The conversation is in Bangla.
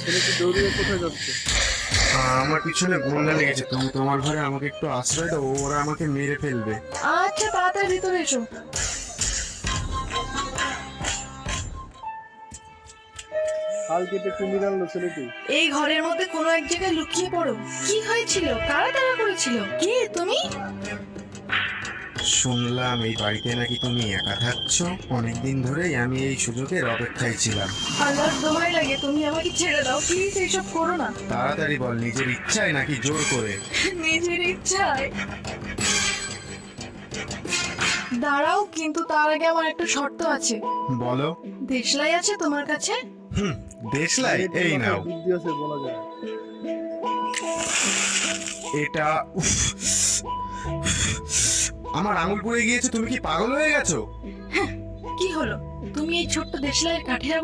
ছেলেটি দৌড়িয়ে কোথায় যাচ্ছে? আমার পিছনে গুন্ডা লেগেছে, তুমি তোমার ঘরে আমাকে একটু আশ্রয় দাও, ওরা আমাকে মেরে ফেলবে। আচ্ছা, তাড়াতাড়ি ভিতরে এসো। হাল কেটে কুমির আনলো ছেলেটি। এই ঘরের মধ্যে কোনো এক জায়গায় লুকিয়ে পড়ো। কি হয়েছিল? কারা তারা করেছিল? কে তুমি? শুনলাম এই বাড়িতে নাকি তুমি একা থাকছো। অনেকদিন ধরেই আমি এই সুযোগের অপেক্ষায় ছিলাম। আল্লাহর দোহাই লাগে, তুমি আমাকে ছেড়ে দাও প্লিজ, এইসব করো না। তাড়াতাড়ি বল, নিজের ইচ্ছায় নাকি জোর করে? নিজের ইচ্ছায়। দাঁড়াও, কিন্তু তার আগে আমার একটা শর্ত আছে। বলো। দেশলাই আছে তোমার কাছে? দেশলাই? এই নাও। বুদ্ধি আছে বলা যায়। এটা উফ, আমার আঙুল পুড়ে গিয়েছে। তুমি কি পাগল হয়ে গেছো? কি হলো? তুমি এই ছোট্ট দেশলাইয়ের কাঠির আগুন